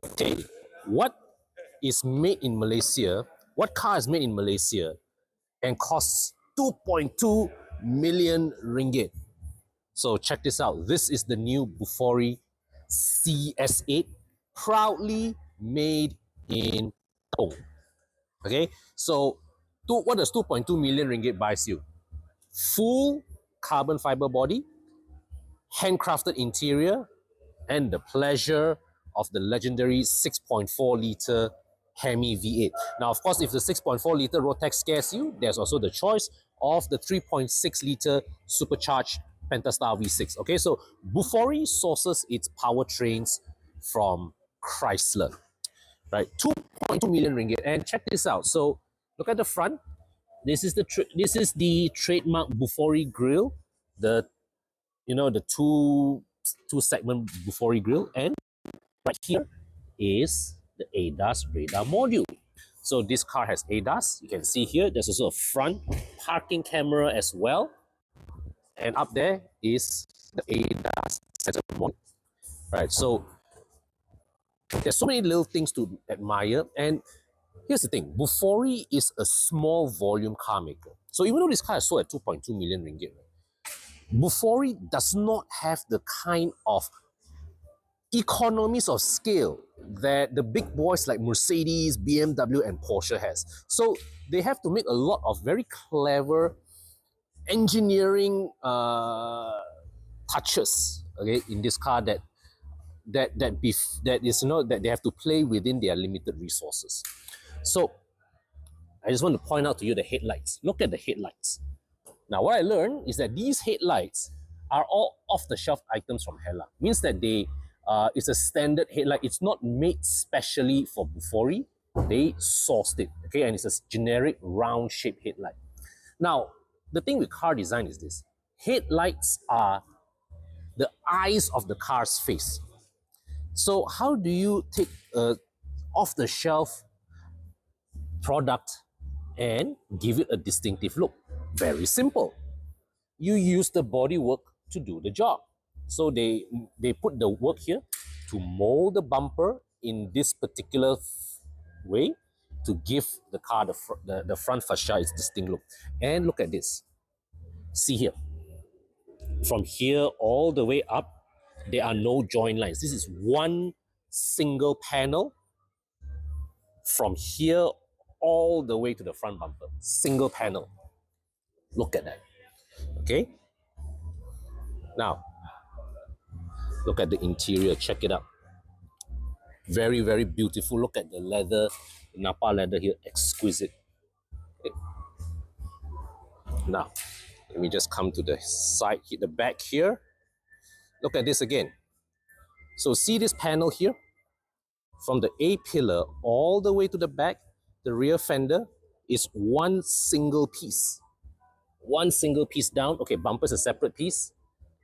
Okay, what is made in Malaysia? What car is made in Malaysia and costs 2.2 million ringgit? So check this out. This is the new Bufori CS8, proudly made in Kepong. Okay, so what does 2.2 million ringgit buys you? Full carbon fiber body, handcrafted interior, and the pleasure of the legendary 6.4 liter Hemi V8. Now, of course, if the 6.4 liter Rotax scares you, there's also the choice of the 3.6 liter supercharged Pentastar V6. Okay, so Bufori sources its powertrains from Chrysler, right? 2.2 million ringgit. And check this out. So look at the front. This is the trademark Bufori grille, the the two segment Bufori grille, and right here is the ADAS radar module. So this car has ADAS. You can see here, there's also a front parking camera as well. And up there is the ADAS sensor module. Right, so there's so many little things to admire. And here's the thing, Bufori is a small volume car maker. So even though this car is sold at 2.2 million ringgit, Bufori does not have the kind of economies of scale that the big boys like Mercedes, BMW, and Porsche has. So they have to make a lot of very clever engineering touches, okay, in this car that they have to play within their limited resources. So I just want to point out to you the headlights. Look at the headlights. Now, what I learned is that these headlights are all off-the-shelf items from Hella. Means that it's a standard headlight. It's not made specially for Bufori. They sourced it, okay? And it's a generic round-shaped headlight. Now, the thing with car design is this. Headlights are the eyes of the car's face. So how do you take a off-the-shelf product and give it a distinctive look? Very simple. You use the bodywork to do the job. So they put the work here to mold the bumper in this particular way to give the car the front fascia its distinct look. And look at this. See here. From here all the way up, there are no joint lines. This is one single panel from here all the way to the front bumper. Single panel. Look at that. Okay? Now, look at the interior. Check it out. Very, very beautiful. Look at the leather, the Napa leather here. Exquisite. Okay. Now, let me just come to the side, hit the back here. Look at this again. So see this panel here? From the A-pillar all the way to the back, the rear fender is one single piece. One single piece down. Okay, bumper's a separate piece.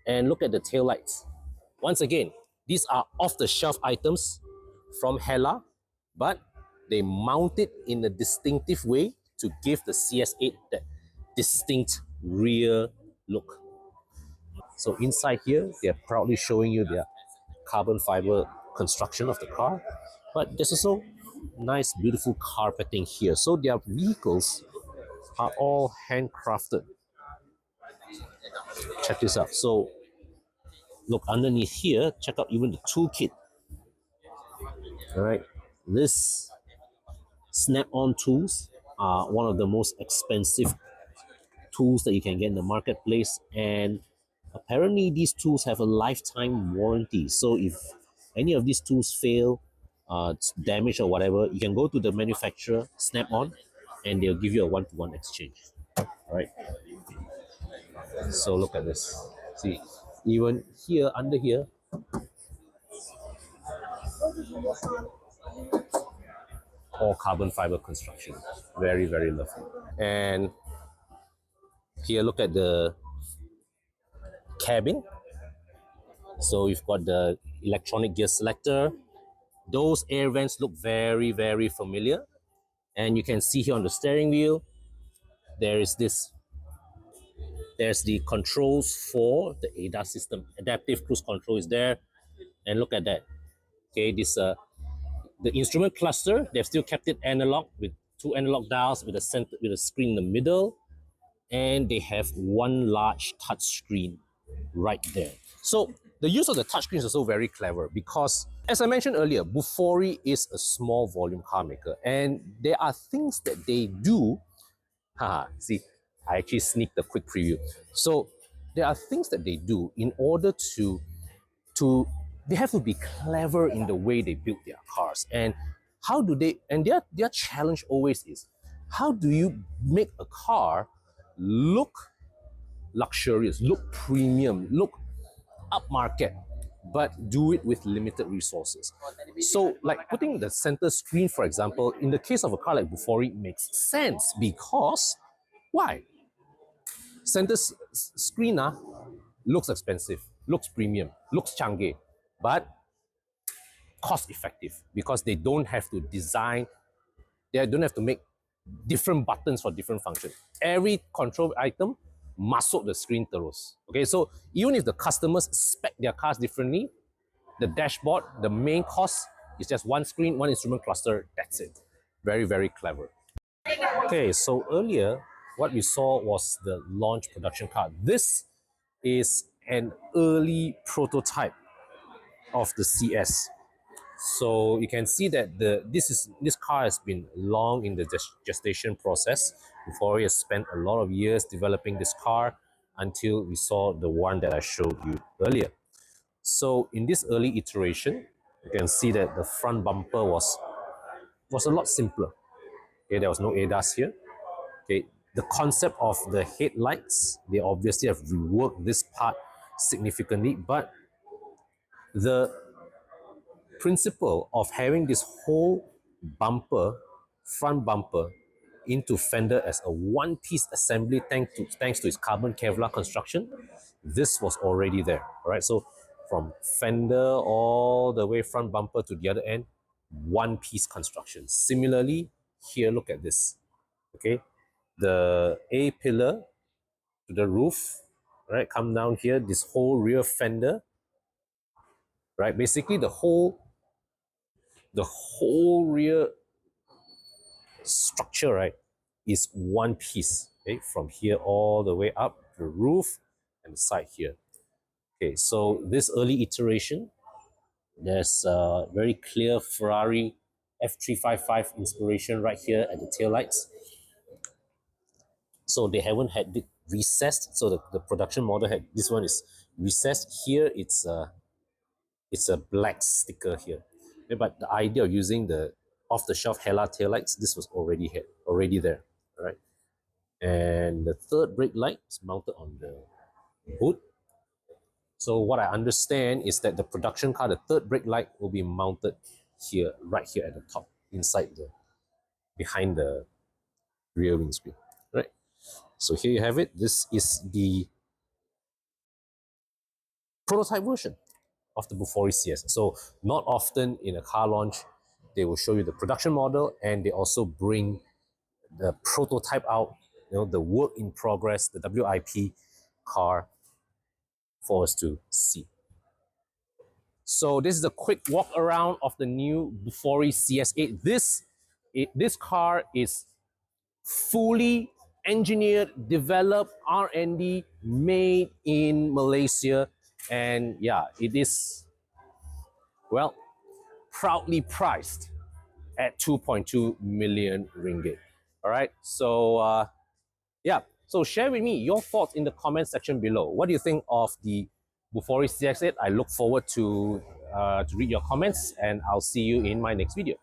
And look at the tail lights. Once again, these are off-the-shelf items from Hella, but they mount it in a distinctive way to give the CS8 that distinct rear look. So inside here, they're proudly showing you their carbon fiber construction of the car, but there's also nice, beautiful carpeting here. So their vehicles are all handcrafted. Check this out. So look underneath here, check out even the toolkit. All right, this snap-on tools are one of the most expensive tools that you can get in the marketplace, and apparently these tools have a lifetime warranty. So if any of these tools fail, damage or whatever, you can go to the manufacturer, snap-on, and they'll give you a one-to-one exchange. All right, so look at this. See, even here, under here, all carbon fiber construction. Very, very lovely. And here, look at the cabin. So you've got the electronic gear selector. Those air vents look very, very familiar. And you can see here on the steering wheel, there's the controls for the ADAS system. Adaptive cruise control is there. And look at that. Okay, this The instrument cluster, they've still kept it analog with two analog dials with a center with a screen in the middle, and they have one large touch screen right there. So the use of the touchscreen is also very clever because, as I mentioned earlier, Bufori is a small volume car maker, and there are things that they do. Haha, see, I actually sneaked a quick preview. So there are things that they do in order to they have to be clever in the way they build their cars. And how do they, and their challenge always is, how do you make a car look luxurious, look premium, look upmarket, but do it with limited resources? So like putting the center screen, for example, in the case of a car like Bufori makes sense because why? Center screen looks expensive, looks premium, looks change, but cost effective because they don't have to design, they don't have to make different buttons for different functions. Every control item masuk the screen terus. Okay, so even if the customers spec their cars differently, the dashboard, the main cost is just one screen, one instrument cluster, that's it. Very, very clever. Okay, so earlier, what we saw was the launch production car. This is an early prototype of the CS. So you can see that this car has been long in the gestation process. Before, he has spent a lot of years developing this car until we saw the one that I showed you earlier. So in this early iteration, you can see that the front bumper was a lot simpler. Okay, there was no ADAS here. Okay, the concept of the headlights, they obviously have reworked this part significantly, but the principle of having this whole bumper, front bumper, into fender as a one-piece assembly thanks to its carbon Kevlar construction, this was already there. All right, so from fender all the way front bumper to the other end, one-piece construction. Similarly, here, look at this. Okay, the A pillar to the roof, right, come down here, this whole rear fender, right, basically the whole rear structure, right, is one piece. Okay, from here all the way up to the roof and the side here. Okay, so this early iteration, there's a very clear Ferrari F355 inspiration right here at the taillights. So they haven't had it recessed. So the production model had, this one is recessed. Here it's a black sticker here. Yeah, but the idea of using the off-the-shelf Hella taillights, this was already there, all right? And the third brake light is mounted on the hood. So what I understand is that the production car, the third brake light will be mounted here, right here at the top, behind the rear windscreen, right? So here you have it. This is the prototype version of the Bufori CS. So not often in a car launch, they will show you the production model and they also bring the prototype out, the work in progress, the WIP car for us to see. So this is a quick walk around of the new Bufori CS8. This car is fully engineered, developed, R&D, made in Malaysia. And yeah, it is, well, proudly priced at 2.2 million ringgit. All right, so yeah, so share with me your thoughts in the comment section below. What do you think of the Bufori CS8? I look forward to read your comments, and I'll see you in my next video.